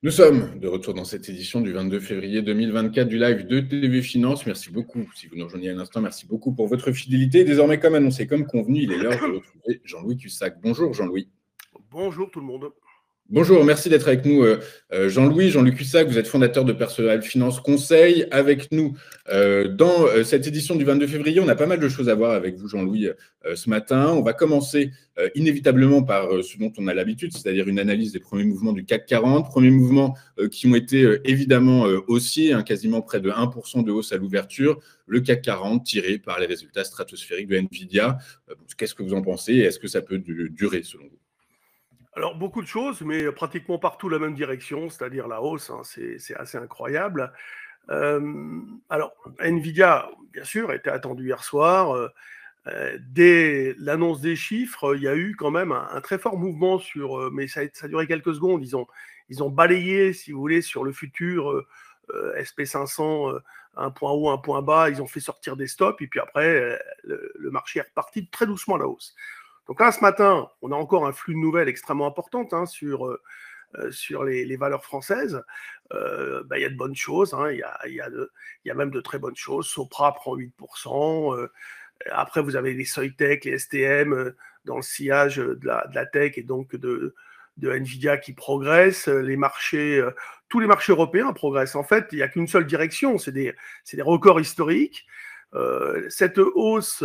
Nous sommes de retour dans cette édition du 22 février 2024 du live de TV Finance. Merci beaucoup, si vous nous rejoignez à l'instant, merci beaucoup pour votre fidélité. Désormais, comme annoncé, comme convenu, il est l'heure de retrouver Jean-Louis Cussac. Bonjour Jean-Louis. Bonjour tout le monde. Bonjour, merci d'être avec nous Jean-Louis. Jean-Louis Cussac, vous êtes fondateur de Personal Finance Conseil. Avec nous dans cette édition du 22 février, on a pas mal de choses à voir avec vous Jean-Louis ce matin. On va commencer inévitablement par ce dont on a l'habitude, c'est-à-dire une analyse des premiers mouvements du CAC 40. Premiers mouvements qui ont été évidemment haussiers, quasiment près de 1% de hausse à l'ouverture. Le CAC 40 tiré par les résultats stratosphériques de Nvidia. Qu'est-ce que vous en pensez et est-ce que ça peut durer selon vous ? Alors, beaucoup de choses, mais pratiquement partout la même direction, c'est-à-dire la hausse, c'est assez incroyable. Alors, Nvidia, bien sûr, était attendu hier soir. Dès l'annonce des chiffres, il y a eu quand même un très fort mouvement mais ça a duré quelques secondes. Ils ont balayé, si vous voulez, sur le futur SP500, un point haut, un point bas. Ils ont fait sortir des stops, et puis après, le marché est reparti très doucement à la hausse. Donc là, ce matin, on a encore un flux de nouvelles extrêmement important sur les valeurs françaises. Il y a de bonnes choses, il y a même de très bonnes choses. Sopra prend 8%. Après, vous avez les Soitec, les STM dans le sillage de la tech et donc de Nvidia qui progressent. Tous les marchés européens progressent. En fait, il n'y a qu'une seule direction, c'est des records historiques. Cette hausse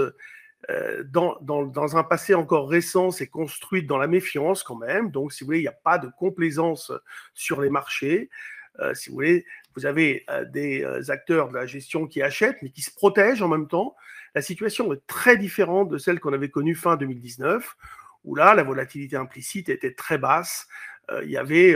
dans un passé encore récent, c'est construite dans la méfiance quand même. Donc, si vous voulez, il n'y a pas de complaisance sur les marchés. Si vous voulez, vous avez des acteurs de la gestion qui achètent, mais qui se protègent en même temps. La situation est très différente de celle qu'on avait connue fin 2019, où là, la volatilité implicite était très basse. Il y avait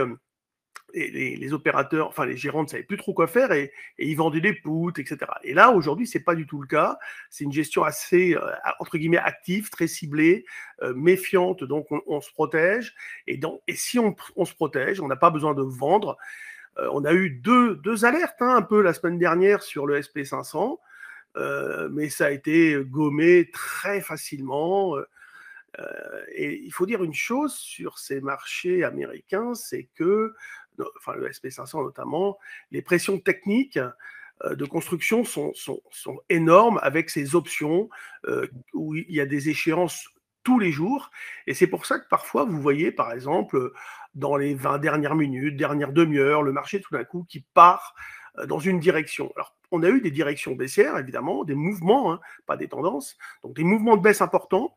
les opérateurs, enfin les gérants ne savaient plus trop quoi faire et ils vendaient des puts, etc. Et là, aujourd'hui, c'est pas du tout le cas. C'est une gestion assez, entre guillemets, active, très ciblée, méfiante, donc on se protège. Et si on se protège, on n'a pas besoin de vendre. On a eu deux alertes un peu la semaine dernière sur le SP500, mais ça a été gommé très facilement. Et il faut dire une chose sur ces marchés américains, c'est que, enfin le SP500 notamment, les pressions techniques de construction sont énormes avec ces options où il y a des échéances tous les jours. Et c'est pour ça que parfois, vous voyez, par exemple, dans les 20 dernières minutes, dernière demi-heure, le marché tout d'un coup qui part dans une direction. Alors, on a eu des directions baissières, évidemment, des mouvements, pas des tendances, donc des mouvements de baisse importants.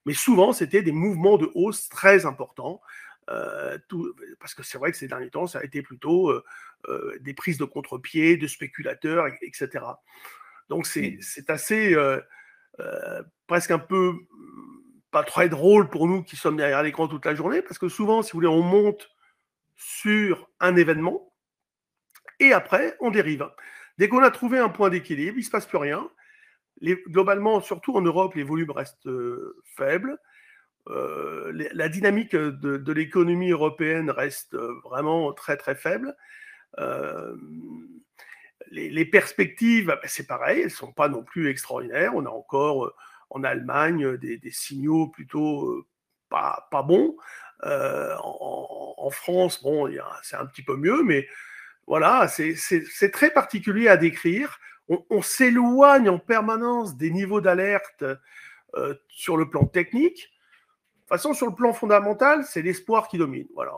Mais souvent, c'était des mouvements de hausse très importants, parce que c'est vrai que ces derniers temps, ça a été plutôt des prises de contre-pied, de spéculateurs, etc. Donc, c'est assez, presque un peu, pas très drôle pour nous qui sommes derrière l'écran toute la journée, parce que souvent, si vous voulez, on monte sur un événement, et après, on dérive. Dès qu'on a trouvé un point d'équilibre, il ne se passe plus rien. Globalement, surtout en Europe, les volumes restent faibles. La dynamique de l'économie européenne reste vraiment très très faible. Les perspectives, c'est pareil, elles ne sont pas non plus extraordinaires. On a encore en Allemagne des signaux plutôt pas bons. En France, bon, c'est un petit peu mieux, mais voilà, c'est très particulier à décrire. On s'éloigne en permanence des niveaux d'alerte sur le plan technique. De toute façon, sur le plan fondamental, c'est l'espoir qui domine. Voilà.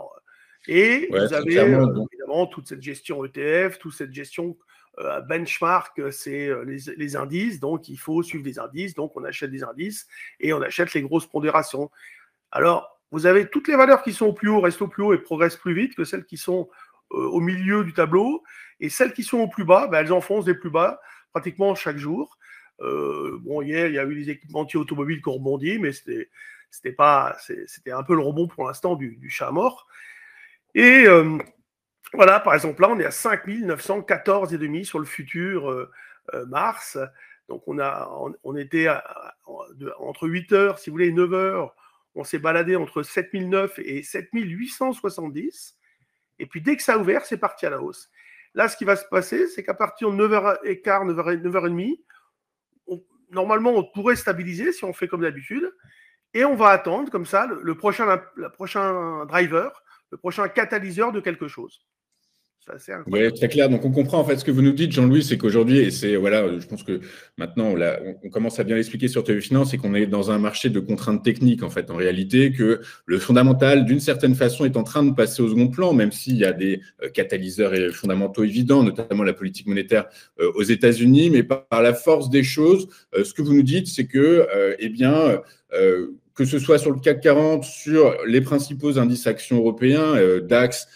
Et vous avez évidemment toute cette gestion ETF, toute cette gestion benchmark, c'est les indices. Donc, il faut suivre des indices. Donc, on achète des indices et on achète les grosses pondérations. Alors, vous avez toutes les valeurs qui sont au plus haut, restent au plus haut et progressent plus vite que celles qui sont au milieu du tableau, et celles qui sont au plus bas, elles enfoncent des plus bas pratiquement chaque jour. Hier, il y a eu les équipementiers automobiles qui ont rebondi, mais c'était un peu le rebond pour l'instant du chat mort. Et voilà, par exemple, là, on est à 5914,5 sur le futur Mars. Donc, on était entre 8 heures, si vous voulez, et 9 heures, on s'est baladé entre 7009 et 7870. Et puis, dès que ça a ouvert, c'est parti à la hausse. Là, ce qui va se passer, c'est qu'à partir de 9h15, 9h30, normalement, on pourrait stabiliser si on fait comme d'habitude. Et on va attendre comme ça le prochain driver, le prochain catalyseur de quelque chose. C'est assez Oui, incroyable. très clair. Donc, on comprend en fait ce que vous nous dites, Jean-Louis, c'est qu'aujourd'hui, et c'est voilà, je pense que maintenant on commence à bien l'expliquer sur TV Finance, c'est qu'on est dans un marché de contraintes techniques en fait. En réalité, que le fondamental, d'une certaine façon, est en train de passer au second plan, même s'il y a des catalyseurs et fondamentaux évidents, notamment la politique monétaire aux États-Unis. Mais par la force des choses, ce que vous nous dites, c'est que, eh bien, que ce soit sur le CAC 40, sur les principaux indices actions européens, DAX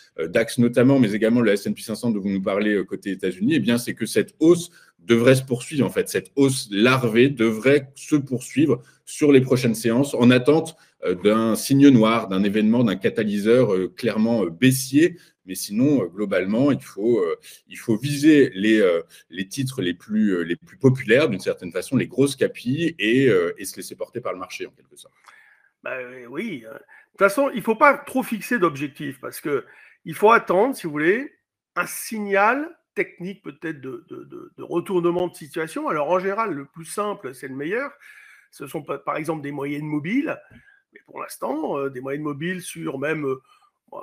notamment, mais également le S&P 500 dont vous nous parlez côté États-Unis, eh bien, c'est que cette hausse devrait se poursuivre. En fait, cette hausse larvée devrait se poursuivre sur les prochaines séances en attente d'un signe noir, d'un événement, d'un catalyseur clairement baissier. Mais sinon, globalement, il faut viser les titres les plus populaires, d'une certaine façon, les grosses capilles, et se laisser porter par le marché, en quelque sorte. Bah, oui. De toute façon, il ne faut pas trop fixer d'objectifs parce qu'il faut attendre, si vous voulez, un signal technique peut-être de retournement de situation. Alors en général, le plus simple, c'est le meilleur. Ce sont par exemple des moyennes mobiles. Mais pour l'instant, des moyennes mobiles sur même,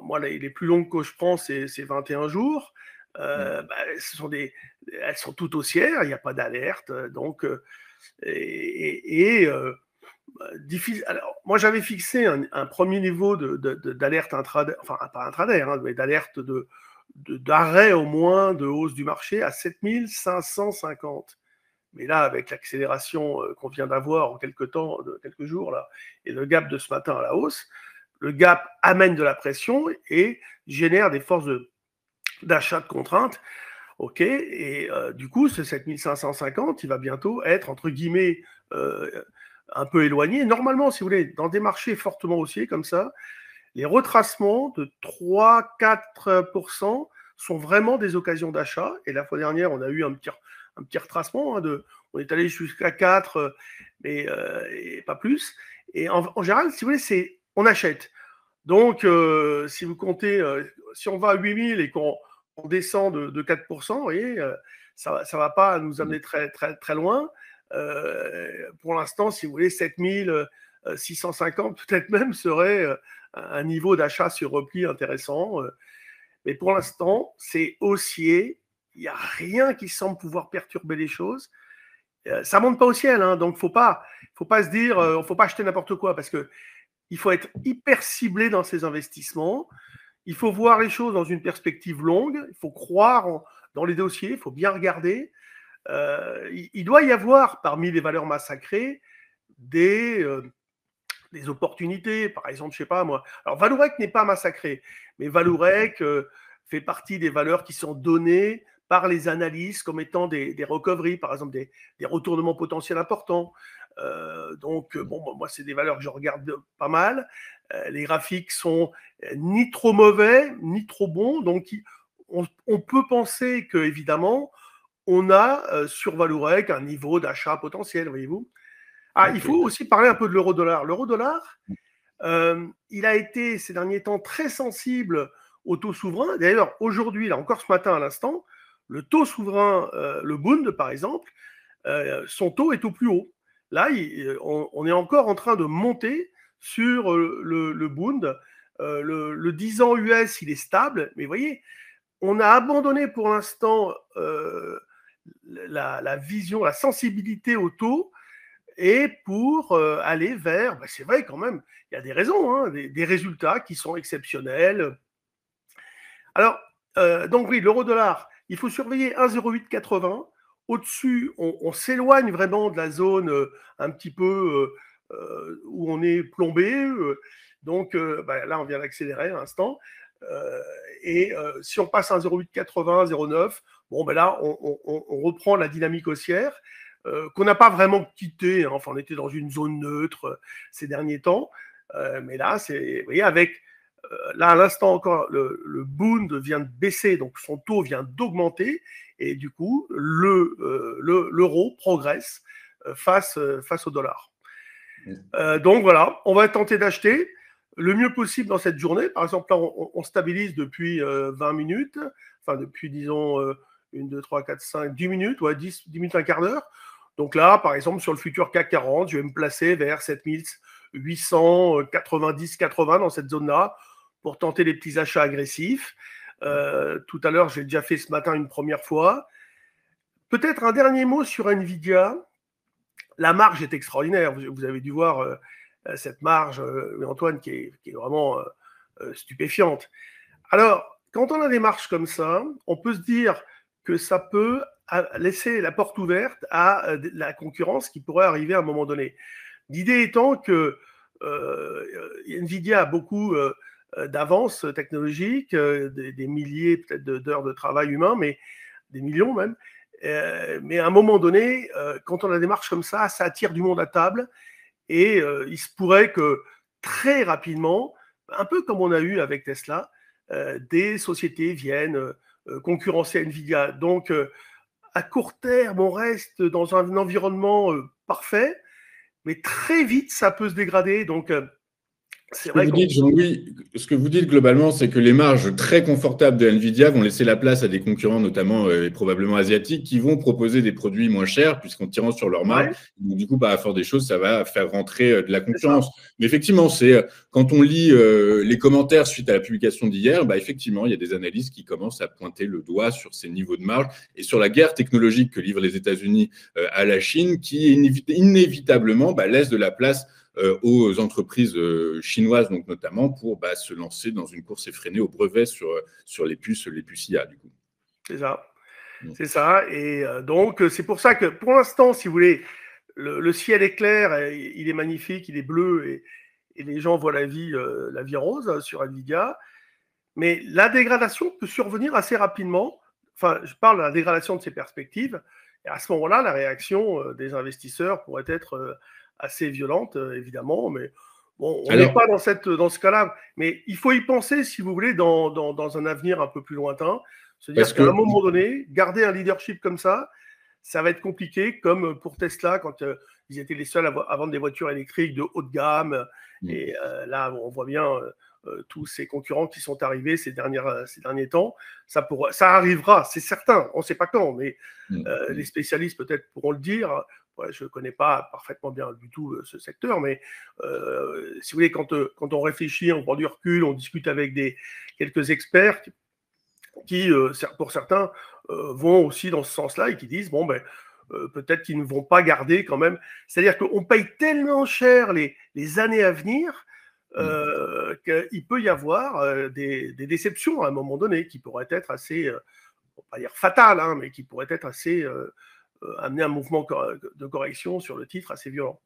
moi, les plus longues que je prends, c'est 21 jours. Bah, elles sont toutes haussières, il n'y a pas d'alerte. Donc, difficile. Alors, moi, j'avais fixé un premier niveau d'alerte intraday, enfin pas intraday, hein, mais d'alerte d'arrêt au moins de hausse du marché à 7550. Mais là, avec l'accélération qu'on vient d'avoir en quelques temps, quelques jours, là, et le gap de ce matin à la hausse, le gap amène de la pression et génère des forces d'achat de contrainte. OK, et du coup, ce 7550, il va bientôt être, entre guillemets, un peu éloigné. Normalement, si vous voulez, dans des marchés fortement haussiers comme ça, les retracements de 3-4% sont vraiment des occasions d'achat. Et la fois dernière, on a eu un petit retracement. On est allé jusqu'à 4, mais et pas plus. Et en général, si vous voulez, on achète. Donc, si vous comptez, si on va à 8000 et qu'on descend de 4%, vous voyez, ça ne va pas nous amener très, très, très loin. Pour l'instant, si vous voulez, 7650 peut-être même serait un niveau d'achat sur repli intéressant. Mais pour l'instant, c'est haussier. Il n'y a rien qui semble pouvoir perturber les choses. Ça ne monte pas au ciel, hein, donc faut pas se dire, faut pas acheter n'importe quoi parce que il faut être hyper ciblé dans ses investissements. Il faut voir les choses dans une perspective longue. Il faut croire dans les dossiers. Il faut bien regarder. Il doit y avoir parmi les valeurs massacrées des opportunités. Par exemple, je sais pas moi. Alors Valourec n'est pas massacré, mais Valourec fait partie des valeurs qui sont données par les analystes comme étant des recoveries, par exemple des retournements potentiels importants. Donc, bon, moi, c'est des valeurs que je regarde pas mal. Les graphiques sont ni trop mauvais, ni trop bons. Donc, on peut penser que, évidemment, on a sur Valourec un niveau d'achat potentiel, voyez-vous. Ah, il faut aussi parler un peu de l'euro-dollar. L'euro-dollar, il a été ces derniers temps très sensible au taux souverain. D'ailleurs, aujourd'hui, là encore ce matin à l'instant, le taux souverain, le Bund par exemple, son taux est au plus haut. Là, on est encore en train de monter sur le Bund. Le 10 ans US, il est stable, mais vous voyez, on a abandonné pour l'instant la vision, la sensibilité au taux, et pour aller vers, c'est vrai quand même, il y a des raisons, hein, des résultats qui sont exceptionnels. Alors, donc oui, l'euro-dollar, il faut surveiller 1,0880. Au-dessus, on s'éloigne vraiment de la zone un petit peu où on est plombé. Donc là, on vient d'accélérer à l'instant. Et si on passe à 1,0880, 0,9, bon, là, on reprend la dynamique haussière qu'on n'a pas vraiment quitté. Hein. Enfin, on était dans une zone neutre ces derniers temps. Mais là, vous voyez, avec là, à l'instant encore, le Bund vient de baisser, donc son taux vient d'augmenter, et du coup, l'euro progresse face au dollar. Donc voilà, on va tenter d'acheter le mieux possible dans cette journée. Par exemple, là, on stabilise depuis 20 minutes, enfin depuis, disons, 1, 2, 3, 4, 5, 10 minutes, ouais, 10 minutes, un quart d'heure. Donc là, par exemple, sur le futur CAC 40, je vais me placer vers 7890, 80 dans cette zone-là, pour tenter les petits achats agressifs. Tout à l'heure, j'ai déjà fait ce matin une première fois. Peut-être un dernier mot sur Nvidia. La marge est extraordinaire. Vous avez dû voir cette marge, Antoine, qui est vraiment stupéfiante. Alors, quand on a des marges comme ça, on peut se dire que ça peut laisser la porte ouverte à la concurrence qui pourrait arriver à un moment donné. L'idée étant que Nvidia a beaucoup d'avance technologique, des milliers peut-être d'heures de travail humain, mais des millions même. Mais à un moment donné, quand on a des marges comme ça attire du monde à table. Et il se pourrait que très rapidement, un peu comme on a eu avec Tesla, des sociétés viennent concurrencer Nvidia. Donc, à court terme, on reste dans un environnement parfait, mais très vite, ça peut se dégrader. Donc, Ce que vous dites, Jean-Louis, ce que vous dites globalement, c'est que les marges très confortables de Nvidia vont laisser la place à des concurrents, notamment et probablement asiatiques, qui vont proposer des produits moins chers, puisqu'en tirant sur leurs marges, donc, du coup, par la force des choses, ça va faire rentrer de la concurrence. Mais effectivement, c'est quand on lit les commentaires suite à la publication d'hier, effectivement, il y a des analystes qui commencent à pointer le doigt sur ces niveaux de marge et sur la guerre technologique que livrent les États-Unis à la Chine, qui inévitablement laisse de la place aux entreprises chinoises, donc notamment pour se lancer dans une course effrénée au brevet sur les puces IA, du coup. C'est ça. C'est ça. Et donc, c'est pour ça que, pour l'instant, si vous voulez, le ciel est clair, il est magnifique, il est bleu, et les gens voient la vie rose sur Nvidia. Mais la dégradation peut survenir assez rapidement. Enfin, je parle de la dégradation de ses perspectives. Et à ce moment-là, la réaction des investisseurs pourrait être assez violente, évidemment, mais bon, on n'est pas dans ce cas-là. Mais il faut y penser, si vous voulez, dans un avenir un peu plus lointain. Se dire qu'à un moment donné, garder un leadership comme ça va être compliqué, comme pour Tesla, quand ils étaient les seuls à vendre des voitures électriques de haut de gamme. Et là, on voit bien tous ces concurrents qui sont arrivés ces derniers temps. Ça arrivera, c'est certain. On ne sait pas quand, mais les spécialistes peut-être pourront le dire. Je ne connais pas parfaitement bien du tout ce secteur, mais si vous voulez, quand on réfléchit, on prend du recul, on discute avec quelques experts qui, pour certains, vont aussi dans ce sens-là et qui disent, peut-être qu'ils ne vont pas garder quand même. C'est-à-dire qu'on paye tellement cher les années à venir qu'il peut y avoir des déceptions à un moment donné qui pourraient être assez, on ne va pas dire fatales, hein, mais qui pourraient être assez... amener un mouvement de correction sur le titre assez violent.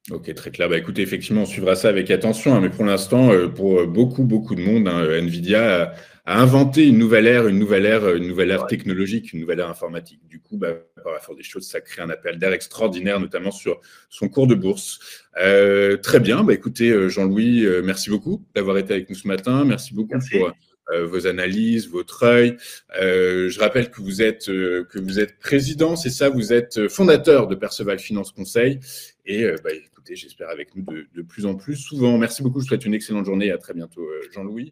Ok, très clair. Écoutez, effectivement, on suivra ça avec attention, hein, mais pour l'instant, pour beaucoup de monde, Nvidia a inventé une nouvelle ère technologique, une nouvelle ère informatique. Du coup, par la force des choses, ça crée un appel d'air extraordinaire, notamment sur son cours de bourse. Très bien. Écoutez, Jean-Louis, merci beaucoup d'avoir été avec nous ce matin. Merci beaucoup pour vos analyses, votre œil. Je rappelle que vous êtes président, c'est ça, vous êtes fondateur de Perceval Finance Conseil. Et écoutez, j'espère avec nous de plus en plus souvent. Merci beaucoup, je vous souhaite une excellente journée et à très bientôt, Jean-Louis.